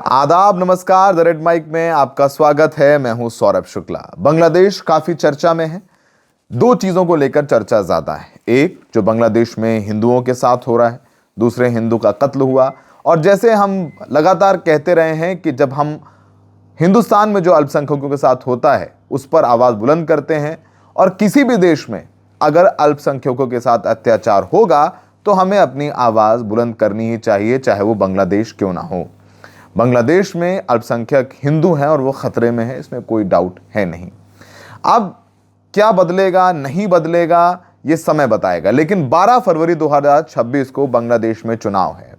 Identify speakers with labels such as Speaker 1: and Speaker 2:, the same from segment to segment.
Speaker 1: आदाब, नमस्कार। The red mic में आपका स्वागत है। मैं हूं सौरभ शुक्ला। बांग्लादेश काफी चर्चा में है। दो चीजों को लेकर चर्चा ज्यादा है। एक, जो बांग्लादेश में हिंदुओं के साथ हो रहा है, दूसरे हिंदू का कत्ल हुआ। और जैसे हम लगातार कहते रहे हैं कि जब हम हिंदुस्तान में जो अल्पसंख्यकों के साथ होता है उस पर आवाज बुलंद करते हैं, और किसी भी देश में अगर अल्पसंख्यकों के साथ अत्याचार होगा तो हमें अपनी आवाज बुलंद करनी ही चाहिए, चाहे वो बांग्लादेश क्यों ना हो। बांग्लादेश में अल्पसंख्यक हिंदू हैं और वो खतरे में है, इसमें कोई डाउट है नहीं। अब क्या बदलेगा नहीं बदलेगा ये समय बताएगा, लेकिन 12 फरवरी 2026 को बांग्लादेश में चुनाव है।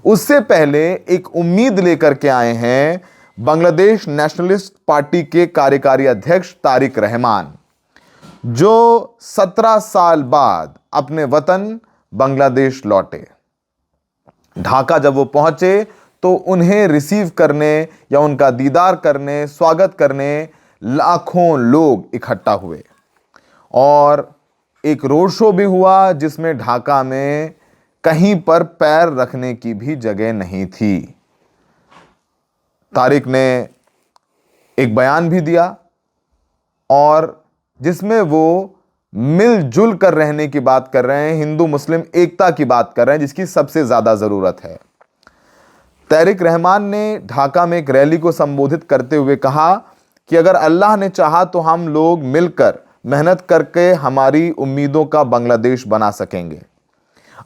Speaker 1: उससे पहले एक उम्मीद लेकर के आए हैं बांग्लादेश नेशनलिस्ट पार्टी के कार्यकारी अध्यक्ष तारिक रहमान, जो 17 साल बाद अपने वतन बांग्लादेश लौटे। ढाका जब वो पहुंचे तो उन्हें रिसीव करने या उनका दीदार करने, स्वागत करने लाखों लोग इकट्ठा हुए, और एक रोड शो भी हुआ जिसमें ढाका में कहीं पर पैर रखने की भी जगह नहीं थी। तारिक ने एक बयान भी दिया और जिसमें वो मिलजुल कर रहने की बात कर रहे हैं, हिंदू मुस्लिम एकता की बात कर रहे हैं, जिसकी सबसे ज्यादा जरूरत है। तारिक रहमान ने ढाका में एक रैली को संबोधित करते हुए कहा कि अगर अल्लाह ने चाहा तो हम लोग मिलकर मेहनत करके हमारी उम्मीदों का बांग्लादेश बना सकेंगे।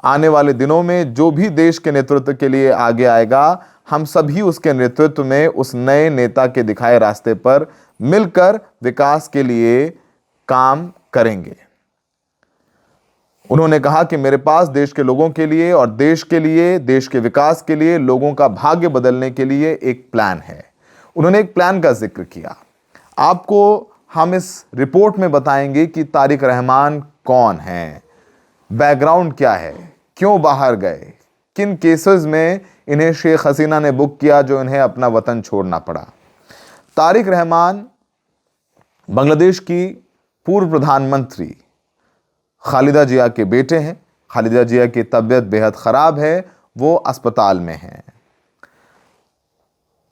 Speaker 1: आने वाले दिनों में जो भी देश के नेतृत्व के लिए आगे आएगा, हम सभी उसके नेतृत्व में उस नए नेता के दिखाए रास्ते पर मिलकर विकास के लिए काम करेंगे। उन्होंने कहा कि मेरे पास देश के लोगों के लिए और देश के लिए, देश के विकास के लिए, लोगों का भाग्य बदलने के लिए एक प्लान है। उन्होंने एक प्लान का जिक्र किया। आपको हम इस रिपोर्ट में बताएंगे कि तारिक रहमान कौन हैं, बैकग्राउंड क्या है, क्यों बाहर गए, किन केसेस में इन्हें शेख हसीना ने बुक किया जो इन्हें अपना वतन छोड़ना पड़ा। तारिक रहमान बांग्लादेश की पूर्व प्रधानमंत्री खालिदा जिया के बेटे हैं। खालिदा जिया की तबीयत बेहद खराब है, वो अस्पताल में हैं।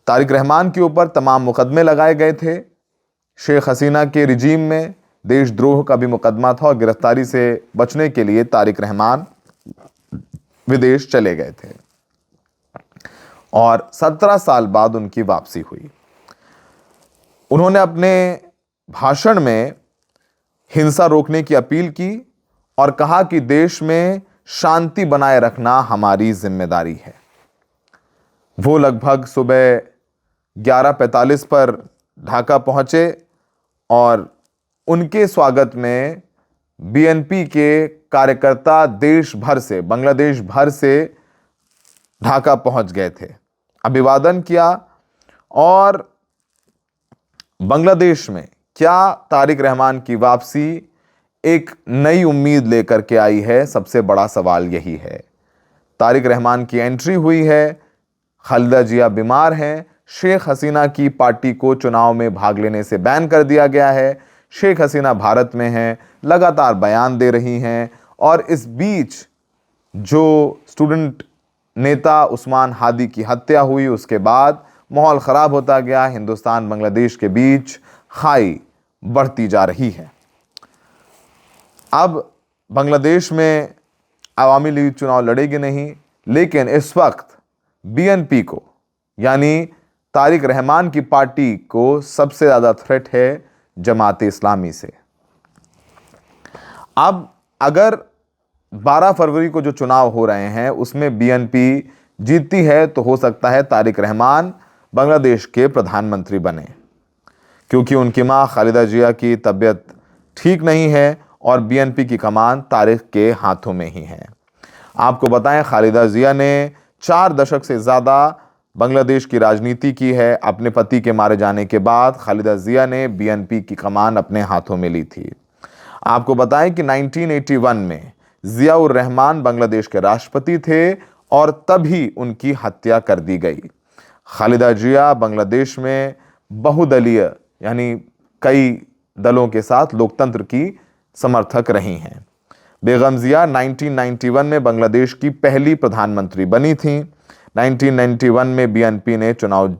Speaker 1: तारिक रहमान के ऊपर तमाम मुकदमे लगाए गए थे। शेख हसीना के रिजीम में देशद्रोह का भी मुकदमा था, और गिरफ्तारी से बचने के लिए तारिक रहमान विदेश चले गए थे, और 17 साल बाद उनकी वापसी हुई। उन्होंने अपने भाषण में हिंसा रोकने की अपील की और कहा कि देश में शांति बनाए रखना हमारी जिम्मेदारी है। वो लगभग सुबह 11:45 पर ढाका पहुंचे और उनके स्वागत में बीएनपी के कार्यकर्ता देश भर से, बांग्लादेश भर से ढाका पहुंच गए थे, अभिवादन किया। और बांग्लादेश में क्या तारिक रहमान की वापसी एक नई उम्मीद लेकर के आई है, सबसे बड़ा सवाल यही है। तारिक रहमान की एंट्री हुई है, खालिदा जिया बीमार हैं, शेख हसीना की पार्टी को चुनाव में भाग लेने से बैन कर दिया गया है, शेख हसीना भारत में हैं, लगातार बयान दे रही हैं, और इस बीच जो स्टूडेंट नेता उस्मान हादी की हत्या हुई, उसके बाद माहौल खराब होता गया। हिंदुस्तान बांग्लादेश के बीच खाई बढ़ती जा रही है। अब बांग्लादेश में अवामी लीग चुनाव लड़ेगी नहीं, लेकिन इस वक्त बीएनपी को, यानी तारिक रहमान की पार्टी को सबसे ज्यादा थ्रेट है जमाते इस्लामी से। अब अगर 12 फरवरी को जो चुनाव हो रहे हैं उसमें बीएनपी जीतती है तो हो सकता है तारिक रहमान बांग्लादेश के प्रधानमंत्री बने, क्योंकि उनकी मां खालिदा जिया की तबीयत ठीक नहीं है और बीएनपी की कमान तारिक के हाथों में ही है। आपको बताएं, खालिदा जिया ने 4 दशक से ज़्यादा बांग्लादेश की राजनीति की है। अपने पति के मारे जाने के बाद खालिदा जिया ने बीएनपी की कमान अपने हाथों में ली थी। आपको बताएं कि 1981 में जियाउर रहमान बांग्लादेश के राष्ट्रपति थे और तभी उनकी हत्या कर दी गई। खालिदा जिया बांग्लादेश में बहुदलीय, यानी कई दलों के साथ लोकतंत्र की समर्थक रही हैं। बेगम जिया 1991 में बांग्लादेश की पहली प्रधानमंत्री बनी थी। 1991 में बीएनपी ने चुनाव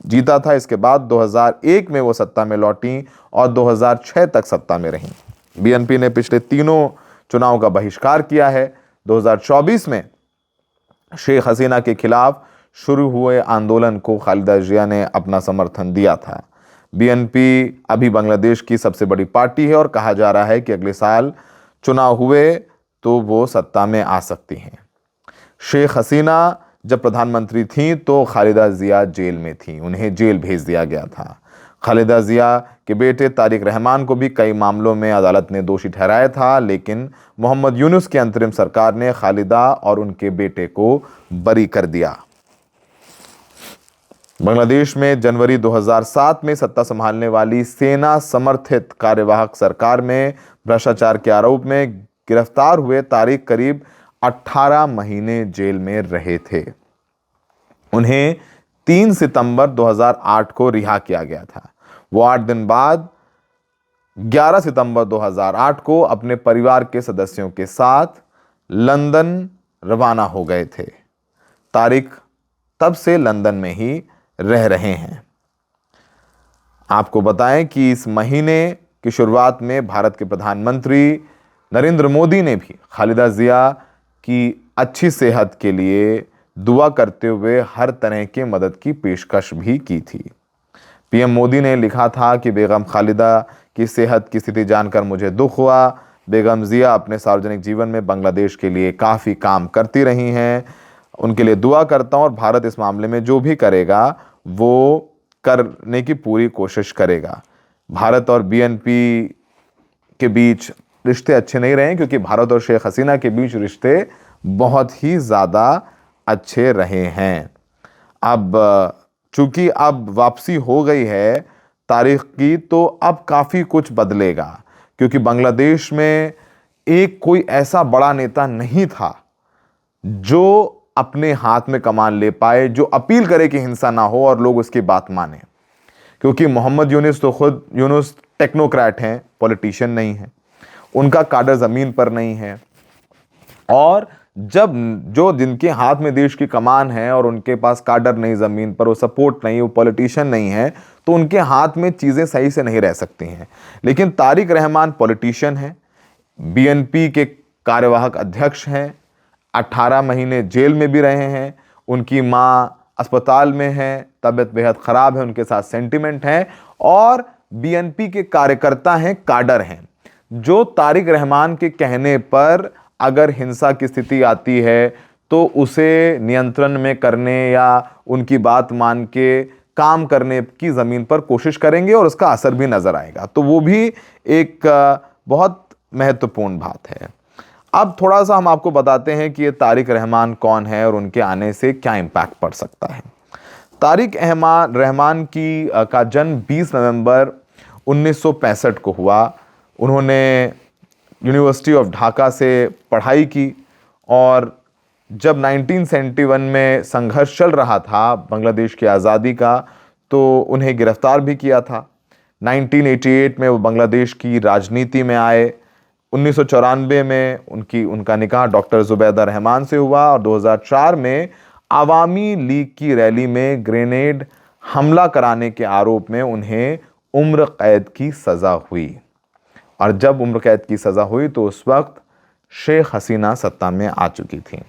Speaker 1: जीता था। इसके बाद 2001 में वो सत्ता में लौटी और 2006 तक सत्ता में रहीं। बीएनपी ने पिछले तीनों चुनाव का बहिष्कार किया है। 2024 में शेख हसीना के खिलाफ शुरू हुए आंदोलन को खालिदा जिया ने अपना समर्थन दिया था। बीएनपी अभी बांग्लादेश की सबसे बड़ी पार्टी है और कहा जा रहा है कि अगले साल चुनाव हुए तो वो सत्ता में आ सकती हैं। शेख हसीना जब प्रधानमंत्री थीं तो खालिदा जिया जेल में थीं, उन्हें जेल भेज दिया गया था। खालिदा जिया के बेटे तारिक रहमान को भी कई मामलों में अदालत ने दोषी ठहराया था, लेकिन मोहम्मद यूनुस की अंतरिम सरकार ने खालिदा और उनके बेटे को बरी कर दिया। बांग्लादेश में जनवरी 2007 में सत्ता संभालने वाली सेना समर्थित कार्यवाहक सरकार में भ्रष्टाचार के आरोप में गिरफ्तार हुए तारिक करीब 18 महीने जेल में रहे थे। उन्हें 3 सितंबर 2008 को रिहा किया गया था। वो 8 दिन बाद 11 सितंबर 2008 को अपने परिवार के सदस्यों के साथ लंदन रवाना हो गए थे। तारिक तब से लंदन में ही रह रहे हैं। आपको बताएं कि इस महीने की शुरुआत में भारत के प्रधानमंत्री नरेंद्र मोदी ने भी खालिदा जिया की अच्छी सेहत के लिए दुआ करते हुए हर तरह की मदद की पेशकश भी की थी। पीएम मोदी ने लिखा था कि बेगम खालिदा की सेहत की स्थिति जानकर मुझे दुख हुआ। बेगम जिया अपने सार्वजनिक जीवन में बांग्लादेश के लिए काफ़ी काम करती रही हैं। उनके लिए दुआ करता हूं और भारत इस मामले में जो भी करेगा वो करने की पूरी कोशिश करेगा। भारत और बीएनपी के बीच रिश्ते अच्छे नहीं रहे क्योंकि भारत और शेख हसीना के बीच रिश्ते बहुत ही ज़्यादा अच्छे रहे हैं। अब चूंकि अब वापसी हो गई है तारीख की, तो अब काफ़ी कुछ बदलेगा क्योंकि बांग्लादेश में एक कोई ऐसा बड़ा नेता नहीं था जो अपने हाथ में कमान ले पाए, जो अपील करे कि हिंसा ना हो और लोग उसकी बात माने। क्योंकि मोहम्मद यूनुस तो खुद यूनुस टेक्नोक्रेट हैं, पॉलिटिशियन नहीं है, उनका काडर ज़मीन पर नहीं है। और जब जो जिनके हाथ में देश की कमान है और उनके पास काडर नहीं ज़मीन पर, वो सपोर्ट नहीं, वो पॉलिटिशियन नहीं है, तो उनके हाथ में चीज़ें सही से नहीं रह सकती हैं। लेकिन तारिक रहमान पॉलिटिशियन है, बीएनपी के कार्यवाहक अध्यक्ष हैं, 18 महीने जेल में भी रहे हैं, उनकी माँ अस्पताल में है, तबीयत बेहद ख़राब है, उनके साथ सेंटिमेंट है, और बीएनपी के कार्यकर्ता हैं, काडर हैं, जो तारिक रहमान के कहने पर अगर हिंसा की स्थिति आती है तो उसे नियंत्रण में करने या उनकी बात मान के काम करने की ज़मीन पर कोशिश करेंगे और उसका असर भी नज़र आएगा। तो वो भी एक बहुत महत्वपूर्ण बात है। अब थोड़ा सा हम आपको बताते हैं कि ये तारिक रहमान कौन है और उनके आने से क्या इम्पैक्ट पड़ सकता है। तारिक रहमान का जन्म 20 नवंबर 1965 को हुआ। उन्होंने यूनिवर्सिटी ऑफ ढाका से पढ़ाई की और जब 1971 में संघर्ष चल रहा था बांग्लादेश की आज़ादी का, तो उन्हें गिरफ्तार भी किया था। 1988 में वो बांग्लादेश की राजनीति में आए। 1994 में उनका निकाह डॉक्टर जुबैदा रहमान से हुआ और 2004 में आवामी लीग की रैली में ग्रेनेड हमला कराने के आरोप में उन्हें उम्र कैद की सज़ा हुई। और जब उम्र कैद की सज़ा हुई तो उस वक्त शेख हसीना सत्ता में आ चुकी थी।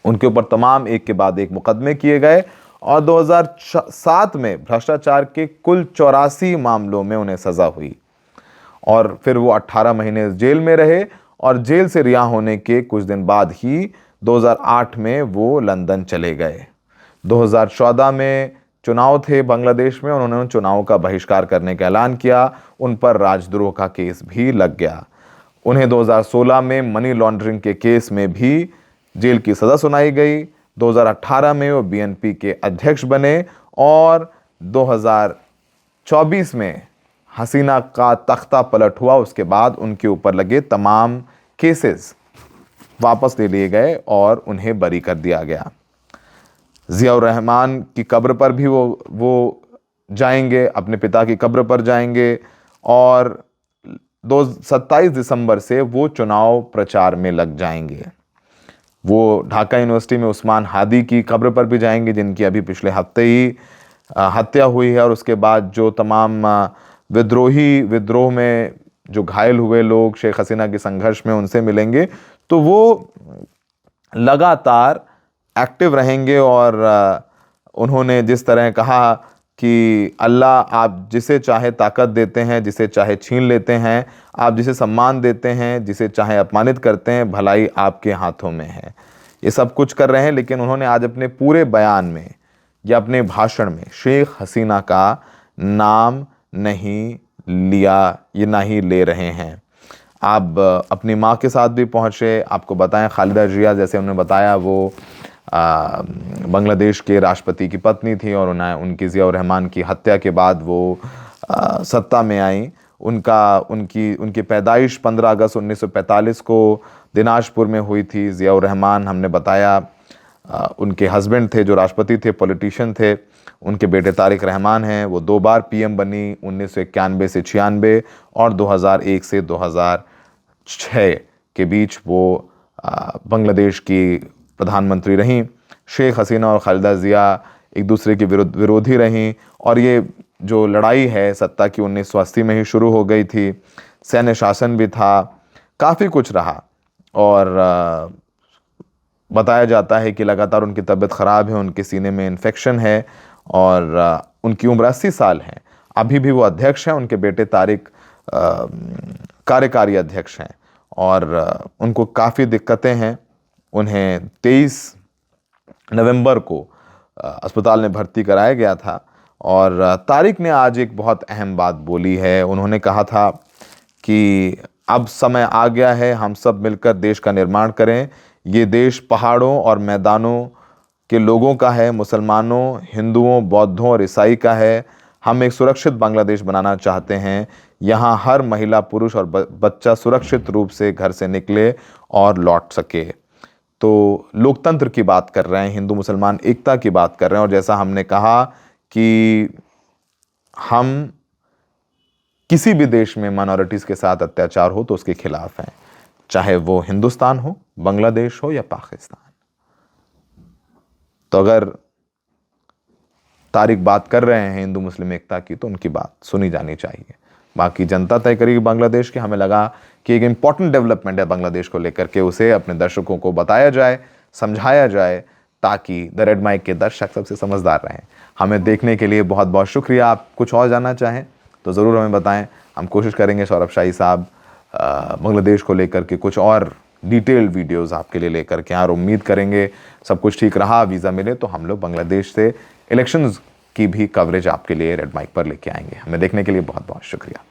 Speaker 1: उनके ऊपर तमाम एक के बाद एक मुकदमे किए गए और 2007 में भ्रष्टाचार के कुल 84 मामलों में उन्हें सज़ा हुई और फिर वो 18 महीने जेल में रहे और जेल से रिहा होने के कुछ दिन बाद ही 2008 में वो लंदन चले गए। 2014 में चुनाव थे बांग्लादेश में, उन्होंने चुनाव का बहिष्कार करने का ऐलान किया। उन पर राजद्रोह का केस भी लग गया। उन्हें 2016 में मनी लॉन्ड्रिंग के केस में भी जेल की सज़ा सुनाई गई। 2018 में वो बीएनपी के अध्यक्ष बने और 2024 में हसीना का तख्ता पलट हुआ। उसके बाद उनके ऊपर लगे तमाम केसेस वापस ले लिए गए और उन्हें बरी कर दिया गया। ज़ियाउर रहमान की कब्र पर भी वो जाएंगे, अपने पिता की कब्र पर जाएंगे और 27 दिसंबर से वो चुनाव प्रचार में लग जाएंगे। वो ढाका यूनिवर्सिटी में उस्मान हादी की कब्र पर भी जाएंगे, जिनकी अभी पिछले हफ्ते ही हत्या हुई है। और उसके बाद जो तमाम विद्रोह में जो घायल हुए लोग शेख हसीना के संघर्ष में, उनसे मिलेंगे। तो वो लगातार एक्टिव रहेंगे। और उन्होंने जिस तरह कहा कि अल्लाह आप जिसे चाहे ताकत देते हैं, जिसे चाहे छीन लेते हैं, आप जिसे सम्मान देते हैं, जिसे चाहे अपमानित करते हैं, भलाई आपके हाथों में है। ये सब कुछ कर रहे हैं, लेकिन उन्होंने आज अपने पूरे बयान में या अपने भाषण में शेख हसीना का नाम नहीं लिया, ये ना ही ले रहे हैं। आप अपनी माँ के साथ भी पहुँचे। आपको बताएं, खालिदा जिया, जैसे उन्होंने बताया, वो बांग्लादेश के राष्ट्रपति की पत्नी थी और उनकी ज़िया उर रहमान की हत्या के बाद वो सत्ता में आई। उनकी पैदाइश 15 अगस्त 1945 को दिनाजपुर में हुई थी। ज़िया उर रहमान, हमने बताया, उनके हस्बैंड थे जो राष्ट्रपति थे, पॉलिटिशियन थे। उनके बेटे तारिक रहमान हैं, वो 2 बार पीएम बनी, 1991 से 96 और 2001 से 2006 के बीच वो बांग्लादेश की प्रधानमंत्री रहीं। शेख हसीना और खालिदा ज़िया एक दूसरे के विरोधी रहीं। और ये जो लड़ाई है सत्ता की 1980 में ही शुरू हो गई थी। सैन्य शासन भी था, काफ़ी कुछ रहा। और बताया जाता है कि लगातार उनकी तबीयत ख़राब है, उनके सीने में इन्फेक्शन है और उनकी उम्र 80 साल है। अभी भी वो अध्यक्ष हैं। उनके बेटे तारिक कार्यकारी अध्यक्ष हैं और उनको काफ़ी दिक्कतें हैं। उन्हें 23 नवंबर को अस्पताल में भर्ती कराया गया था। और तारिक ने आज एक बहुत अहम बात बोली है। उन्होंने कहा था कि अब समय आ गया है, हम सब मिलकर देश का निर्माण करें। ये देश पहाड़ों और मैदानों के लोगों का है, मुसलमानों, हिंदुओं, बौद्धों और ईसाई का है। हम एक सुरक्षित बांग्लादेश बनाना चाहते हैं। यहाँ हर महिला, पुरुष और बच्चा सुरक्षित रूप से घर से निकले और लौट सके। तो लोकतंत्र की बात कर रहे हैं, हिंदू मुसलमान एकता की बात कर रहे हैं। और जैसा हमने कहा कि हम किसी भी देश में माइनॉरिटीज़ के साथ अत्याचार हो तो उसके खिलाफ हैं, चाहे वो हिंदुस्तान हो, बांग्लादेश हो या पाकिस्तान। तो अगर तारिक बात कर रहे हैं हिंदू मुस्लिम एकता की, तो उनकी बात सुनी जानी चाहिए। बाकी जनता तय करेगी बांग्लादेश की। हमें लगा कि एक इम्पॉर्टेंट डेवलपमेंट है बांग्लादेश को लेकर के, उसे अपने दर्शकों को बताया जाए, समझाया जाए, ताकि द रेड माइक के दर्शक सबसे समझदार रहें। हमें देखने के लिए बहुत बहुत शुक्रिया। आप कुछ और जानना चाहें तो ज़रूर हमें बताएं। हम कोशिश करेंगे सौरभ शाही साहब बांग्लादेश को लेकर के कुछ और डिटेल्ड वीडियोस आपके लिए लेकर के, और उम्मीद करेंगे सब कुछ ठीक रहा, वीज़ा मिले तो हम लोग बांग्लादेश से इलेक्शंस की भी कवरेज आपके लिए रेड माइक पर लेके आएंगे। हमें देखने के लिए बहुत बहुत शुक्रिया।